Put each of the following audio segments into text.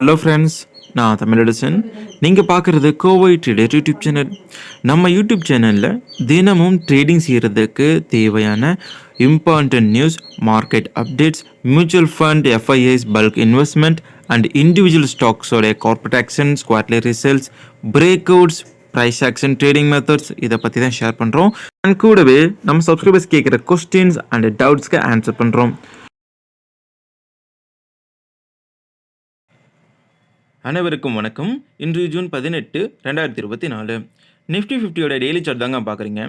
Hello friends, நான் தமிழரசன். நீங்கள் பார்க்குறது கோவை ட்ரேடர் யூடியூப் சேனல். நம்ம யூடியூப் சேனலில் தினமும் ட்ரேடிங் செய்கிறதுக்கு தேவையான important news, market updates, mutual fund, FIIs, bulk investment and individual ஸ்டாக்ஸோடைய corporate action, quarterly results, breakouts, price action, trading methods இதை பற்றி தான் ஷேர் பண்ணுறோம். அண்ட் கூடவே நம்ம சப்ஸ்கிரைபர்ஸ் கேட்குற கொஸ்டின்ஸ் அண்ட் டவுட்ஸ்க்கு ஆன்சர் பண்ணுறோம். அனைவருக்கும் வணக்கம். இன்று ஜூன் 18, 2024. நிஃப்டி 50யோட டெய்லி சார்ட் தாங்க பார்க்குறீங்க.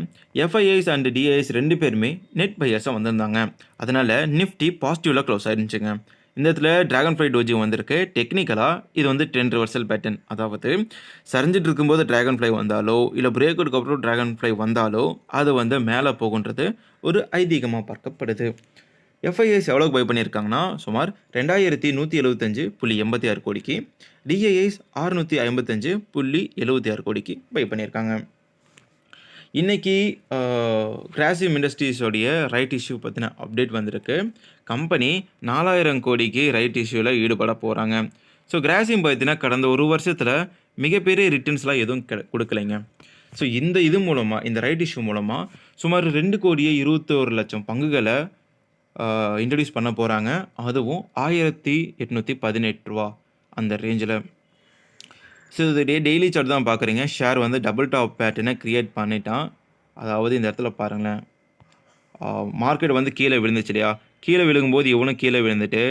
எஃப்ஐஐஸ் அண்ட் டிஐஎஸ் ரெண்டு பேருமே நெட் பையர்ஸாக வந்திருந்தாங்க. அதனால் நிஃப்டி பாசிட்டிவில் க்ளோஸ் ஆயிருந்துச்சுங்க. இந்த இடத்துல டிராகன் ஃப்ளை டோஜி வந்திருக்கு. டெக்னிக்கலாக இது வந்து ட்ரெண்ட் ரிவர்சல் பேட்டர்ன். அதாவது சரிஞ்சிட்டு இருக்கும்போது டிராகன் ஃப்ளை வந்தாலோ இல்லை பிரேக் அவுட்க்கு அப்புறம் டிராகன் ஃப்ளை வந்தாலோ அது வந்து மேலே போகுன்றது ஒரு ஐதீகமாக பார்க்கப்படுது. எஃப்ஐஐஸ் எவ்வளோக்கு பை பண்ணியிருக்காங்கன்னா சுமார் 2175.86 கோடிக்கு, டிஐஐஸ் 655.76 கோடிக்கு பை பண்ணியிருக்காங்க. இன்றைக்கி கிராசிம் இண்டஸ்ட்ரீஸோடைய ரைட் இஷ்யூ பற்றின அப்டேட் வந்திருக்கு. கம்பெனி 4000 கோடிக்கு ரைட் இஷ்யூவில் ஈடுபட போகிறாங்க. ஸோ கிராசிம் பார்த்தீங்கன்னா கடந்த ஒரு வருஷத்தில் மிகப்பெரிய ரிட்டர்ன்ஸ்லாம் எதுவும் கொடுக்கலைங்க. ஸோ இது மூலமாக, இந்த ரைட் இஷ்யூ மூலமாக சுமார் 2,21,00,000 பங்குகளை இன்ட்ரடியூஸ் பண்ண போகிறாங்க. அதுவும் 1818 ரூபா அந்த ரேஞ்சில். ஸோ இது டெய்லி சார்ட் தான் பார்க்குறீங்க. ஷேர் வந்து டபுள் டாப் பேட்டர்னை க்ரியேட் பண்ணிட்டான். அதாவது இந்த இடத்துல பாருங்களேன், மார்க்கெட் வந்து கீழே விழுந்துச்சு இல்லையா? கீழே விழுகும்போது இவனும் கீழே விழுந்துட்டு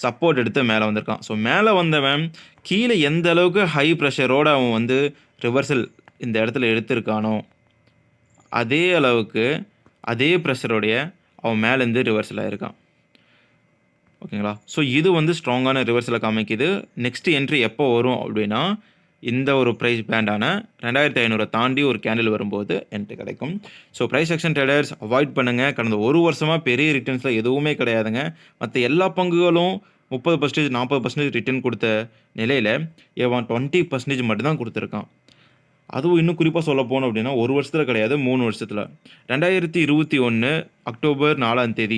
சப்போர்ட் எடுத்து மேலே வந்திருக்கான். ஸோ மேலே வந்தவன் கீழே எந்த அளவுக்கு ஹை ப்ரெஷரோடு அவன் வந்து ரிவர்சல் இந்த இடத்துல எடுத்திருக்கானோ அதே அளவுக்கு அதே ப்ரெஷரோடைய அவன் மேலேருந்து ரிவர்சல் ஆகிருக்கான். ஓகேங்களா? ஸோ இது வந்து ஸ்ட்ராங்கான ரிவர்சலை காமிக்குது. நெக்ஸ்ட் என்ட்ரி எப்போ வரும் அப்படின்னா, இந்த ஒரு ப்ரைஸ் பேண்டான 2500 தாண்டி ஒரு கேண்டில் வரும்போது என்ட்ரி கிடைக்கும். So price action traders avoid பண்ணுங்கள். கடந்த ஒரு வருஷமாக பெரிய ரிட்டர்ன்ஸில் எதுவுமே கிடையாதுங்க. மற்ற எல்லா பங்குகளும் 30%, 40% ரிட்டர்ன் கொடுத்த நிலையில் இவன் 20% மட்டும்தான் கொடுத்துருக்கான். அதுவும் இன்னும் குறிப்பாக சொல்ல போனோம் அப்படின்னா, ஒரு வருஷத்தில் கிடையாது, 3 வருஷத்தில். 2021 அக்டோபர் 4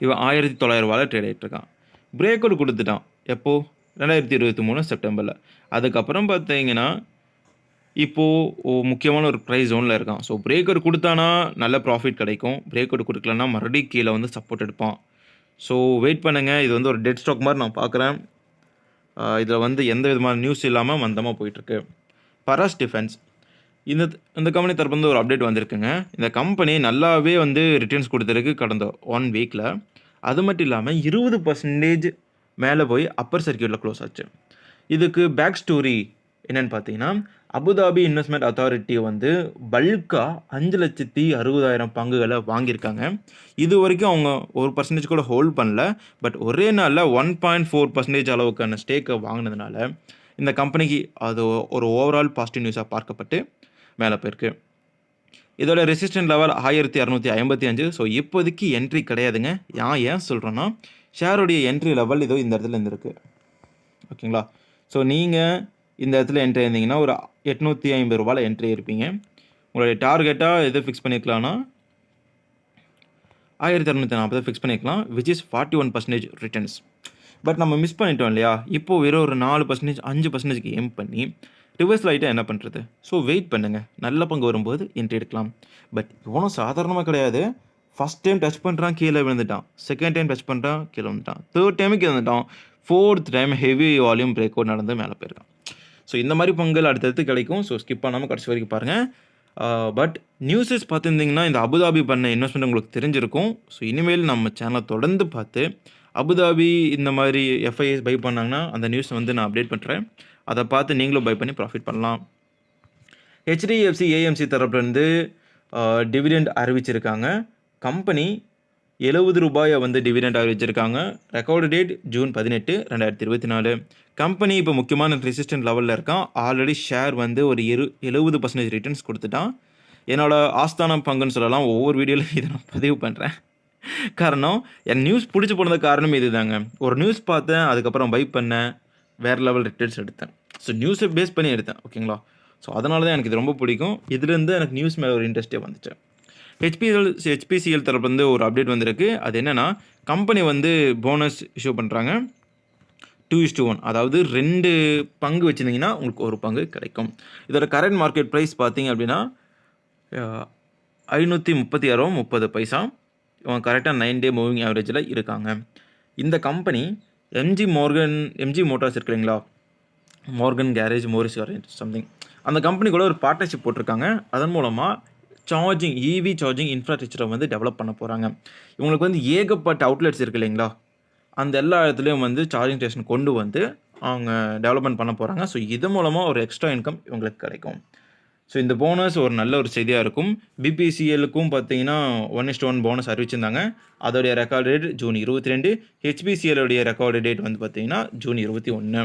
இவன் 1900 ட்ரேட் ஆகிட்டுருக்கான். பிரேக் அவுட் கொடுத்துட்டான். எப்போது? 2023 செப்டம்பரில். அதுக்கப்புறம் பார்த்தீங்கன்னா இப்போது முக்கியமான ஒரு ப்ரைஸ் ஜோனில் இருக்கான். ஸோ பிரேக் அவுட் கொடுத்தானா நல்ல ப்ராஃபிட் கிடைக்கும். பிரேக் அவுட் கொடுக்கலன்னா மறுபடியும் கீழே வந்து சப்போர்ட் எடுப்பான். ஸோ வெயிட் பண்ணுங்கள். இது வந்து ஒரு டெட் ஸ்டாக் மாதிரி நான் பார்க்குறேன். இதில் வந்து எந்த விதமான நியூஸ் இல்லாமல் மந்தமாக போயிட்டுருக்கு. பராஸ் டிஃபென்ஸ் இந்த கம்பெனி தரப்பு ஒரு அப்டேட் வந்திருக்குங்க. இந்த கம்பெனி நல்லாவே வந்து ரிட்டர்ன்ஸ் கொடுத்துருக்கு கடந்த 1 வீக்கில். அது மட்டும் இல்லாமல் 20% மேலே போய் அப்பர் சர்க்கியூட்டில் க்ளோஸ் ஆச்சு. இதுக்கு பேக் ஸ்டோரி என்னென்னு பார்த்தீங்கன்னா, அபுதாபி இன்வெஸ்ட்மெண்ட் அத்தாரிட்டி வந்து பல்காக 5,60,000 பங்குகளை வாங்கியிருக்காங்க. இது வரைக்கும் அவங்க 1% கூட ஹோல்ட் பண்ணல. பட் ஒரே நாளில் 1.4% அளவுக்கான ஸ்டேக்கை வாங்கினதுனால இந்த கம்பெனிக்கு அது ஒரு ஓவரால் பாசிட்டிவ் நியூஸாக பார்க்கப்பட்டு மேலே போயிருக்கு. இதோட ரெசிஸ்டன்ட் லெவல் 1255. ஸோ இப்போதைக்கு என்ட்ரி கிடையாதுங்க. ஏன் சொல்கிறேன்னா, ஷேருடைய என்ட்ரி லெவல் இதோ இந்த இடத்துல இருந்திருக்கு. ஓகேங்களா? ஸோ நீங்கள் இந்த இடத்துல என்ட்ரி இருந்தீங்கன்னா ஒரு 850 ரூபாயில் என்ட்ரி இருப்பீங்க. உங்களுடைய டார்கெட்டாக எது ஃபிக்ஸ் பண்ணிக்கலாம்னா 1240 ஃபிக்ஸ் பண்ணிக்கலாம், விச் இஸ் 41% ரிட்டர்ன்ஸ். பட் நம்ம மிஸ் பண்ணிட்டோம் இல்லையா? இப்போது வெறும் ஒரு 4%, 5%க்கு எய்ம் பண்ணி ரிவர்ஸ் லைட்டாக என்ன பண்ணுறது? ஸோ வெயிட் பண்ணுங்கள். நல்ல பங்கு வரும்போது என்ட்ரி எடுக்கலாம். பட் இவனும் சாதாரணமாக கிடையாது. ஃபஸ்ட் டைம் டச் பண்ணுறான், கீழே விழுந்துட்டான். செகண்ட் டைம் டச் பண்ணுறான், கீழே வந்துட்டான். தேர்ட் டைமுக்கு வந்துட்டான். 4th time heavy volume break out நடந்து மேலே போயிருக்கான். ஸோ இந்த மாதிரி பங்குகள் அடுத்தடுத்து கிடைக்கும். ஸோ ஸ்கிப் பண்ணாமல் கடைசி வரைக்கும் பாருங்கள். பட் நியூஸஸ் பார்த்துருந்தீங்கன்னா இந்த அபுதாபி பண்ண இன்வெஸ்ட்மெண்ட் உங்களுக்கு தெரிஞ்சிருக்கும். ஸோ இனிமேல் நம்ம சேனலை தொடர்ந்து பார்த்து அபுதாபி இந்த மாதிரி எஃப்ஐஎஸ் பை பண்ணாங்கன்னா அந்த நியூஸ் வந்து நான் அப்டேட் பண்ணுறேன். அதை பார்த்து நீங்களும் பை பண்ணி ப்ராஃபிட் பண்ணலாம். ஹெச்டிஎஃப்சி ஏஎம்சி தரப்புலேருந்து டிவிடெண்ட் அறிவிச்சிருக்காங்க. கம்பெனி 70 ரூபாயை வந்து டிவிடெண்ட் அறிவிச்சிருக்காங்க. Record date June 18, 2024. கம்பெனி இப்போ முக்கியமான ரெசிஸ்டன்ட் லெவலில் இருக்கான். ஆல்ரெடி ஷேர் வந்து ஒரு 70% ரிட்டர்ன்ஸ் கொடுத்துட்டான். என்னோடய ஆஸ்தான பங்குன்னு சொல்லலாம். ஒவ்வொரு வீடியோவில் இதை நான் பதிவு பண்ணுறேன். காரணம், என் நியூஸ் பிடிச்சி போனது காரணம் இது தாங்க. ஒரு நியூஸ் பார்த்தேன், அதுக்கப்புறம் பை பண்ணேன், வேறு லெவல் ரிட்டர்ன்ஸ் எடுத்தேன். ஸோ நியூஸை பேஸ் பண்ணி எடுத்தேன். ஓகேங்களா? ஸோ அதனால தான் எனக்கு இது ரொம்ப பிடிக்கும். இதுலேருந்து எனக்கு நியூஸ் மேலே ஒரு இன்ட்ரெஸ்ட்டே வந்துச்சு. ஹெச்பிசிஎல் தரப்புலேருந்து ஒரு அப்டேட் வந்திருக்கு. அது என்னென்னா, கம்பெனி வந்து போனஸ் இஷ்யூ பண்ணுறாங்க. 2:1, அதாவது 2 பங்கு வச்சுருந்தீங்கன்னா உங்களுக்கு ஒரு பங்கு கிடைக்கும். இதோட கரண்ட் மார்க்கெட் ப்ரைஸ் பார்த்தீங்க அப்படின்னா 536.30. இவங்க கரெக்டாக 9 டே மூவிங் ஆவரேஜில் இருக்காங்க. இந்த கம்பெனி எம்ஜி மோட்டார்ஸ் இருக்கு இல்லைங்களா, Morgan garage Morris garage something, அந்த கம்பெனி கூட ஒரு பார்ட்னர்ஷிப் போட்டிருக்காங்க. அதன் மூலமாக EV சார்ஜிங் இன்ஃப்ராஸ்ட்ரக்சரை வந்து டெவலப் பண்ண போகிறாங்க. இவங்களுக்கு வந்து ஏகப்பட்ட அவுட்லெட்ஸ் இருக்குது இல்லைங்களா, அந்த எல்லா இடத்துலையும் வந்து சார்ஜிங் ஸ்டேஷன் கொண்டு வந்து அவங்க டெவலப்மெண்ட் பண்ண போகிறாங்க. ஸோ இது மூலமாக ஒரு எக்ஸ்ட்ரா இன்கம் இவங்களுக்கு கிடைக்கும். ஸோ இந்த போனஸ் ஒரு நல்ல ஒரு செய்தியாக இருக்கும். பிபிசிஎலுக்கும் பார்த்தீங்கன்னா 1:1 போனஸ் அறிவிச்சிருந்தாங்க. அதோடைய ரெக்கார்டு டேட் ஜூன் 22. ஹெச்பிசிஎலுடைய ரெக்கார்டு டேட் வந்து பார்த்தீங்கன்னா ஜூன் 21.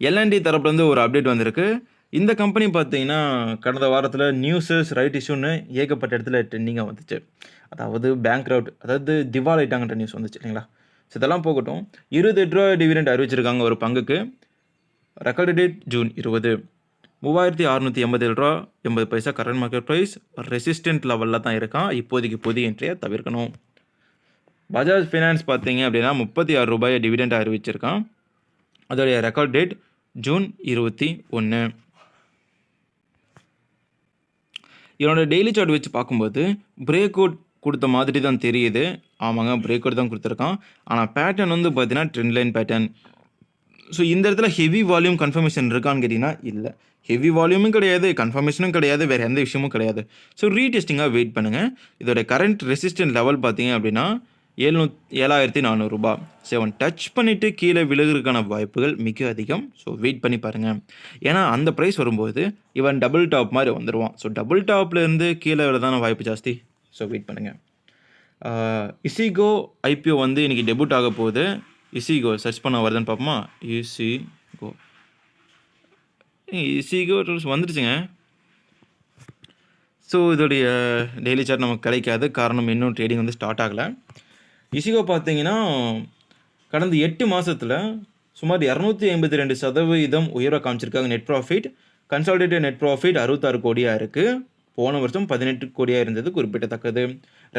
எல்என்டி தரப்புலேருந்து ஒரு அப்டேட் வந்திருக்கு. இந்த கம்பெனி பார்த்தீங்கன்னா கடந்த வாரத்தில் நியூஸஸ் ரைட் இஷ்யூன்னு ஏகப்பட்ட இடத்துல ட்ரெண்டிங்காக வந்துச்சு. அதாவது பேங்க்ரவுட், அதாவது திவால் ஆயிட்டாங்கன்ற நியூஸ் வந்துச்சு இல்லைங்களா. ஸோ இதெல்லாம் போகட்டும். $28 டிவிடெண்ட் அறிவிச்சிருக்காங்க ஒரு பங்குக்கு. Record date June 20. $3,687.80 current market price. Resistant லெவலில் தான் இருக்கான். இப்போதைக்கு புதிய என்ட்ரியை தவிர்க்கணும். பஜாஜ் ஃபைனான்ஸ் பார்த்தீங்க அப்படின்னா $36 டிவிடெண்ட் அறிவிச்சிருக்கான். அதோடைய ரெக்கார்ட் டேட் ஜூன் 21. இவனோட டெய்லி சார்ட் வச்சு பார்க்கும்போது பிரேக் அவுட் கொடுத்த மாதிரி தான் தெரியுது. ஆமாங்க, பிரேக் அவுட் தான் கொடுத்துருக்கான். ஆனால் பேட்டர்ன் வந்து பார்த்தீங்கன்னா ட்ரெண்ட் லைன் பேட்டர்ன். ஸோ இந்த இடத்துல ஹெவி வால்யூம் கன்ஃபர்மேஷன் இருக்கான்னு கேட்டிங்கன்னா இல்லை. ஹெவி வால்யூமும் கிடையாது, கன்ஃபர்மேஷனும் கிடையாது, வேறு எந்த விஷயமும் கிடையாது. ஸோ ரீடெஸ்டிங்காக வெயிட் பண்ணுங்கள். இதோட கரண்ட் ரெசிஸ்டன்ட் லெவல் பார்த்தீங்க அப்படின்னா $7,400. ஸோ அவன் டச் பண்ணிவிட்டு கீழே விழுகிறதுக்கான வாய்ப்புகள் மிக அதிகம். ஸோ வெயிட் பண்ணி பாருங்கள். ஏன்னா அந்த ப்ரைஸ் வரும்போது இவன் டபுள் டாப் மாதிரி வந்துடுவான். ஸோ டபுள் டாப்லேருந்து கீழே விழதான வாய்ப்பு ஜாஸ்தி. ஸோ வெயிட் பண்ணுங்கள். இசிகோ ஐபிஓ வந்து இன்றைக்கி டெபியூட் ஆக போகுது. இசிகோ சர்ச் பண்ண வருதுன்னு பார்ப்போமா. இசிகோ வந்துடுச்சுங்க. ஸோ இதோடைய டெய்லி சார்ட் நமக்கு கிடைக்காது. காரணம் இன்னும் ட்ரேடிங் வந்து ஸ்டார்ட் ஆகலை. இசிகோ பார்த்தீங்கன்னா கடந்த 8 மாதத்தில் சுமார் 252% உயர்வாக காமிச்சிருக்காங்க. Net profit, consolidated net profit 66 கோடியாக இருக்குது. போன வருஷம் 18 கோடியாக இருந்தது குறிப்பிடத்தக்கது.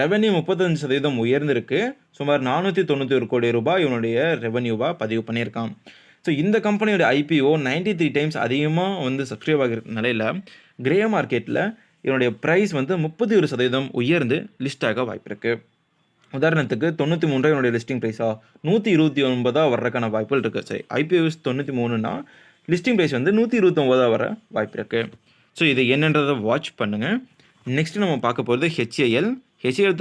ரெவன்யூ 35% உயர்ந்திருக்கு. சுமார் $491 கோடி இவனுடைய ரெவன்யூவாக பதிவு பண்ணியிருக்கான். ஸோ இந்த கம்பெனியோட ஐபிஓ 93 டைம்ஸ் அதிகமாக வந்து சப்ஸ்கிரைப் ஆகிற நிலையில் கிரே மார்க்கெட்டில் இவனுடைய ப்ரைஸ் வந்து 31% உயர்ந்து லிஸ்ட் ஆக வாய்ப்பு இருக்குது. உதாரணத்துக்கு 93 இவனுடைய லிஸ்டிங் ப்ரைஸா 129 வர்றதுக்கான வாய்ப்புகள் இருக்குது. சரி, ஐபிஓஸ் 93னா லிஸ்டிங் ப்ரைஸ் வந்து 129 வர வாய்ப்பு இருக்குது. ஸோ இது என்னன்றதை வாட்ச் பண்ணுங்கள். நெக்ஸ்ட்டு நம்ம பார்க்க போகிறது ஹெச்ஏஎல்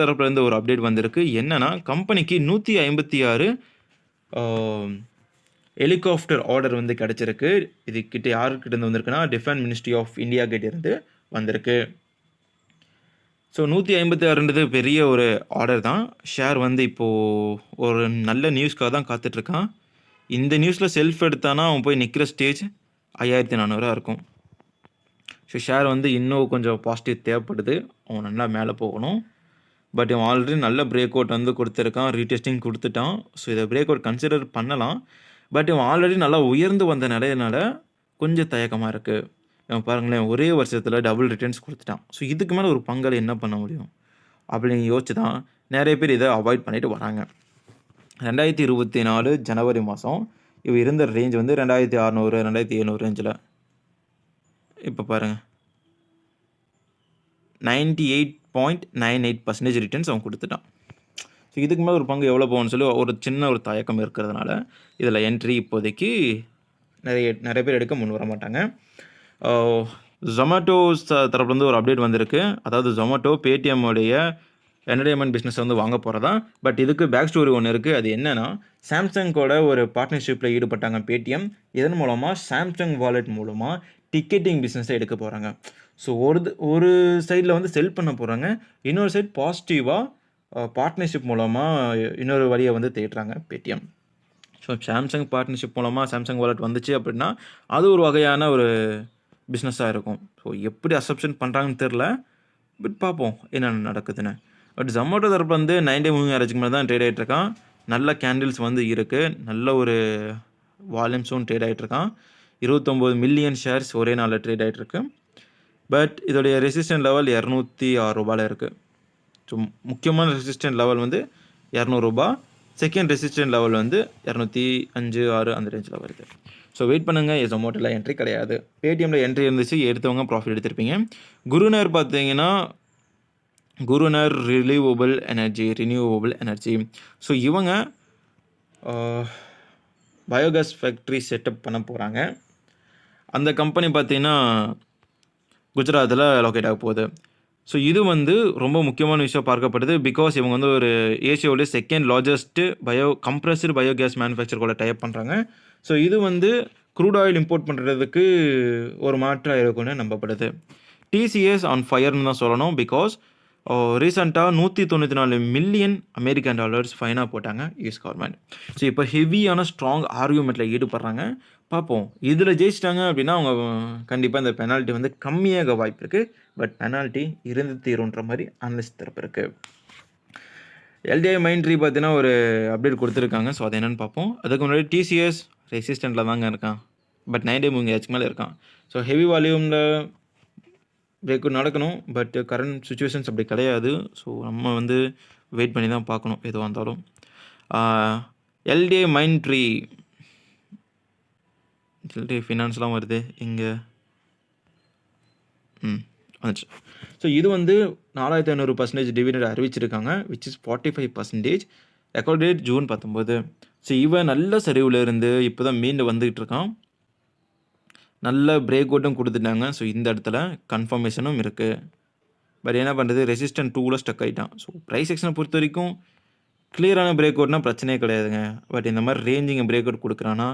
தரப்புலேருந்து ஒரு அப்டேட் வந்திருக்கு. என்னென்னா கம்பெனிக்கு 156 ஹெலிகாப்டர் ஆர்டர் வந்து கிடச்சிருக்கு. இதுக்கிட்ட யாருக்கிட்ட இருந்து வந்திருக்குன்னா டிஃபென்ஸ் மினிஸ்ட்ரி ஆஃப் இந்தியா கிட்ட இருந்து வந்திருக்கு. ஸோ 156ன்றது பெரிய ஒரு ஆர்டர் தான். ஷேர் வந்து இப்போது ஒரு நல்ல நியூஸ்க்காக தான் காத்துட்ருக்கான். இந்த நியூஸில் செல்ஃப் எடுத்தானா அவன் போய் நிற்கிற ஸ்டேஜ் 5400 இருக்கும். ஸோ ஷேர் வந்து இன்னும் கொஞ்சம் பாசிட்டிவ் தேவைப்படுது. அவன் நல்லா மேலே போகணும். பட் இவன் ஆல்ரெடி நல்ல பிரேக் அவுட் வந்து கொடுத்துருக்கான், ரீடெஸ்டிங் கொடுத்துட்டான். ஸோ இதை பிரேக் அவுட் கன்சிடர் பண்ணலாம். பட் இவன் ஆல்ரெடி நல்லா உயர்ந்து வந்த நிலையினால கொஞ்சம் தயக்கமாக இருக்குது. இவன் பாருங்களேன், ஒரே வருஷத்தில் டபுள் ரிட்டர்ன்ஸ் கொடுத்துட்டான். ஸோ இதுக்கு மேலே ஒரு பங்காளி என்ன பண்ண முடியும் அப்படின்னு யோசிச்சு தான் நிறைய பேர் இதை அவாய்ட் பண்ணிட்டு வராங்க. 2024 ஜனவரி மாதம் இவன் இருந்த ரேஞ்ச் வந்து 2600 2700 ரேஞ்சில். இப்போ பாருங்கள் 98.98% ரிட்டர்ன்ஸ் அவன் கொடுத்துட்டான். ஸோ இதுக்கு மேலே ஒரு பங்கு எவ்வளோ போகணும்னு சொல்லி ஒரு சின்ன ஒரு தயக்கம் இருக்கிறதுனால இதில் என்ட்ரி இப்போதைக்கு நிறைய பேர் எடுக்க முன் வர மாட்டாங்க. ஜொமேட்டோ தரப்புலேருந்து ஒரு அப்டேட் வந்திருக்கு. அதாவது ஜொமேட்டோ பேடிஎம்முடைய என்டர்டைன்மெண்ட் பிஸ்னஸ் வந்து வாங்க போகிறதா. பட் இதுக்கு பேக் ஸ்டோரி ஒன்று இருக்குது. அது என்னென்னா சாம்சங்கோட ஒரு பார்ட்னர்ஷிப்பில் ஈடுபட்டாங்க பேடிஎம். இதன் மூலமாக சாம்சங் வாலெட் மூலமாக டிக்கெட்டிங் பிஸ்னஸை எடுக்க போகிறாங்க. ஸோ ஒரு சைடில் வந்து செல் பண்ண போகிறாங்க, இன்னொரு சைட் பாசிட்டிவாக பார்ட்னர்ஷிப் மூலமாக இன்னொரு வழியை வந்து தேடுறாங்க பேடிஎம். ஸோ சாம்சங் பார்ட்னர்ஷிப் மூலமாக சாம்சங் வாலெட் வந்துச்சு அப்படின்னா அது ஒரு வகையான ஒரு பிஸ்னஸாக இருக்கும். ஸோ எப்படி அசப்ஷன் பண்ணுறாங்கன்னு தெரில. பட் பார்ப்போம் என்னென்ன நடக்குதுன்னு. பட் ஜொமேட்டோ தரப்பு வந்து 9 மூவிங் ஆவரேஜுக்கு மேலே தான் ட்ரேட் ஆகிட்ருக்கான். நல்ல கேண்டில்ஸ் வந்து இருக்குது, நல்ல ஒரு வால்யூம்ஸும் ட்ரேட் ஆகிட்ருக்கான். 29 மில்லியன் ஷேர்ஸ் ஒரே நாளில் ட்ரேட் ஆகிட்ருக்கு. பட் இதோடைய ரெசிஸ்டன்ட் லெவல் $206 இருக்குது. ஸோ முக்கியமான ரெசிஸ்டன்ட் லெவல் வந்து $200. செகண்ட் ரெசிஸ்டன்ட் லெவல் வந்து 205, 6 அந்த ரேஞ்சில் வருது. ஸோ வெயிட் பண்ணுங்கள். ஜொமேட்டோவில் என்ட்ரி கிடையாது. பேடிஎம்மில் என்ட்ரி இருந்துச்சு, எடுத்தவங்க ப்ராஃபிட் எடுத்திருப்பீங்க. குருநர் பார்த்தீங்கன்னா குருநர் ரினியூவபிள் எனர்ஜி. ஸோ இவங்க பயோகேஸ் ஃபேக்ட்ரி செட்டப் பண்ண போகிறாங்க. அந்த கம்பெனி பார்த்தீங்கன்னா குஜராத்தில் லொக்கேட் ஆக போகுது. ஸோ இது வந்து ரொம்ப முக்கியமான விஷயம் பார்க்கப்படுது. பிகாஸ் இவங்க வந்து ஒரு ஏஷியாவோட second largest compressed biogas manufacture கூட டைப் பண்ணுறாங்க. ஸோ இது வந்து க்ரூட் ஆயில் இம்போர்ட் பண்ணுறதுக்கு ஒரு மாற்றாக இருக்கும்னு நம்பப்படுது. டிசிஎஸ் ஆன் ஃபயர்னு தான் சொல்லணும். பிகாஸ் ரீசெண்டாக 194 மில்லியன் அமெரிக்கன் டாலர்ஸ் ஃபைனாக போட்டாங்க யூஎஸ் கவர்மெண்ட். ஸோ இப்போ ஹெவியான ஸ்ட்ராங் ஆர்கியூமெண்ட்டில் ஈடுபடுறாங்க. பார்ப்போம், இதில் ஜெயிச்சிட்டாங்க அப்படின்னா அவங்க கண்டிப்பாக இந்த பெனால்ட்டி வந்து கம்மியாக வாய்ப்பு இருக்குது. பட் பெனால்ட்டி இருந்து தீருன்ற மாதிரி அனலிஸ்ட் தரப்பு இருக்குது. எல்டிஐ மைண்ட்ரி பார்த்தீங்கன்னா ஒரு அப்டேட் கொடுத்துருக்காங்க. ஸோ அது என்னென்னு பார்ப்போம். அதுக்கு முன்னாடி டிசிஎஸ் ரெசிஸ்டண்ட்டில் தாங்க இருக்கான். பட் 90 மூவிங் மேலே இருக்கான். ஸோ ஹெவி வால்யூமில் பிரேக் நடக்கணும். பட் கரண்ட் சுச்சுவேஷன்ஸ் அப்படி கிடையாது. ஸோ நம்ம வந்து வெயிட் பண்ணி தான் பார்க்கணும் எதுவாக இருந்தாலும். எல்டிஐ மைண்ட்ரி ஃபினான்ஸ்லாம் வருது இங்கே வந்துச்சு. ஸோ இது வந்து 4500% டிவிடெண்ட் அறிவிச்சிருக்காங்க. Which is 45%. Record date June 19. So இவன் நல்ல சரிவில் இருந்து இப்போ தான் மீண்டு வந்துக்கிட்டு இருக்கான். நல்ல பிரேக் அவுட்டும் கொடுத்துட்டாங்க. ஸோ இந்த இடத்துல கன்ஃபர்மேஷனும் இருக்குது. பட் என்ன பண்ணுறது, ரெசிஸ்டன்ட் 2ல் ஸ்டக் ஆகிட்டான். ஸோ ப்ரைஸ் செக்ஷனை பொறுத்த வரைக்கும் கிளியரான பிரேக் அவுட்னா பிரச்சனையே கிடையாதுங்க. பட் இந்த மாதிரி ரேஞ்சிங்க பிரேக் அவுட் கொடுக்குறான்னா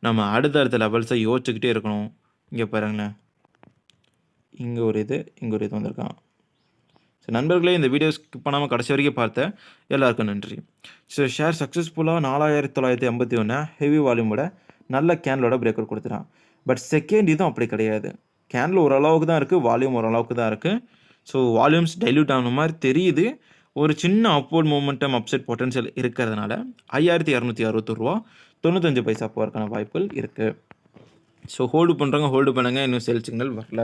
நம்ம அடுத்த லெவல்ஸை யோசிச்சுக்கிட்டே இருக்கணும். இங்கே பாருங்களேன், இங்கே ஒரு இது வந்திருக்கான். ஸோ நண்பர்களே, இந்த வீடியோ ஸ்கிப் பண்ணாமல் கடைசி வரைக்கும் பார்த்த எல்லாருக்கும் நன்றி. ஸோ ஷேர் சக்ஸஸ்ஃபுல்லாக 4981 ஹெவி வால்யூமோட நல்ல கேண்டலோட பிரேக் அவுட் கொடுத்துட்டான். பட் செகண்ட் இதுவும் அப்படி கிடையாது. கேண்டில் ஓரளவுக்கு தான் இருக்குது, வால்யூம் ஓரளவுக்கு தான் இருக்குது. ஸோ வால்யூம்ஸ் டைல்யூட் ஆன மாதிரி தெரியுது. ஒரு சின்ன அப்வர்ட் மூமெண்டம் அப்செட் பொட்டன்ஷியல் இருக்கிறதுனால 5261 ரூபா 95 பைசா போகிறதுக்கான வாய்ப்புகள் இருக்குது. ஸோ ஹோல்டு பண்ணுங்க. இன்னும் சேல் சிக்னல் வரல.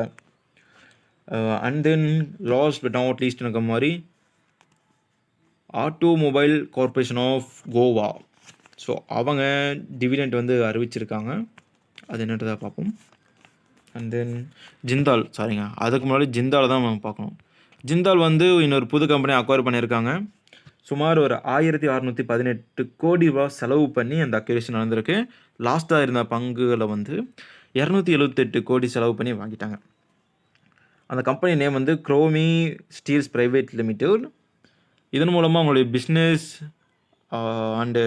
And then last but not least இருக்க மாதிரி automobile corporation of Goa. So அவங்க டிவிடெண்ட் வந்து அறிவிச்சிருக்காங்க. அது என்னன்றதை பார்ப்போம். அண்ட் தென் ஜிந்தால், அதுக்கு முன்னாடி ஜிந்தால் தான் நம்ம பார்க்கணும். ஜிந்தால் வந்து இன்னொரு புது கம்பெனி அக்வயர் பண்ணியிருக்காங்க. சுமார் ஒரு 1618 கோடி ரூபா செலவு பண்ணி அந்த அக்யூரேஷன் நடந்திருக்கு. லாஸ்ட்டாக இருந்த பங்குகளை வந்து 278 கோடி செலவு பண்ணி வாங்கிட்டாங்க. அந்த கம்பெனி நேம் வந்து குரோமி ஸ்டீல்ஸ் பிரைவேட் லிமிடெட். இதன் மூலமாக அவங்களுடைய பிஸ்னஸ் அண்டு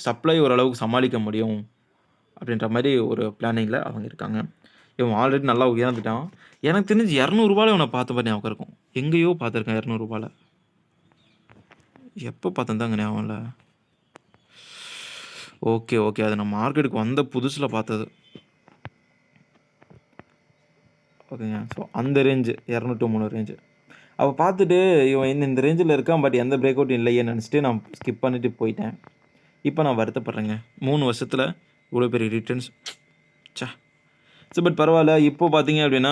சப்ளை ஓரளவுக்கு சமாளிக்க முடியும் அப்படின்ற மாதிரி ஒரு பிளானிங்கில் அவங்க இருக்காங்க. இவன் ஆல்ரெடி நல்லா உயர்ந்துட்டான். எனக்கு தெரிஞ்சு 200 ரூபாயில் இவனை பார்த்த மாதிரி ஞாபகம் இருக்கும். எங்கேயோ பார்த்துருக்கேன் 200 ரூபாயில். எப்போ பார்த்தேன் ஞாபகம் இல்லை. ஓகே அது நான் மார்க்கெட்டுக்கு வந்த புதுசில் பார்த்தது. ஓகேங்க. ஸோ அந்த ரேஞ்சு 203 ரேஞ்சு அப்போ பார்த்துட்டு இவன் இந்த ரேஞ்சில் இருக்கான். பட் எந்த பிரேக் அவுட் இல்லையே நினச்சிட்டு நான் ஸ்கிப் பண்ணிவிட்டு போயிட்டேன். இப்போ நான் வருத்தப்படுறேங்க. 3 வருஷத்தில் இவ்வளோ பெரிய ரிட்டர்ன்ஸ். ஸோ பட் பரவாயில்ல. இப்போ பார்த்தீங்க அப்படின்னா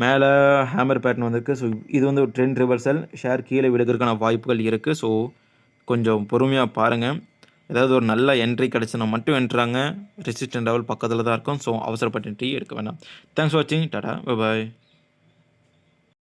மேலே ஹேமர் பேட்டர்ன் வந்திருக்கு. ஸோ இது வந்து ஒரு ட்ரெண்ட் ரிவர்சல். ஷேர் கீழே விடுறதுக்கான வாய்ப்புகள் இருக்குது. ஸோ கொஞ்சம் பொறுமையாக பாருங்கள். ஏதாவது ஒரு நல்ல என்ட்ரி கிடச்சுன்னா மட்டும் என்ட்ராங்க. ரெசிஸ்டன்ட் லெவல் பக்கத்தில் தான் இருக்கும். ஸோ அவசரப்பட்டு என்ட்ரி எடுக்க வேண்டாம். தேங்க்ஸ் ஃபார் வாட்சிங். Tata, bye bye.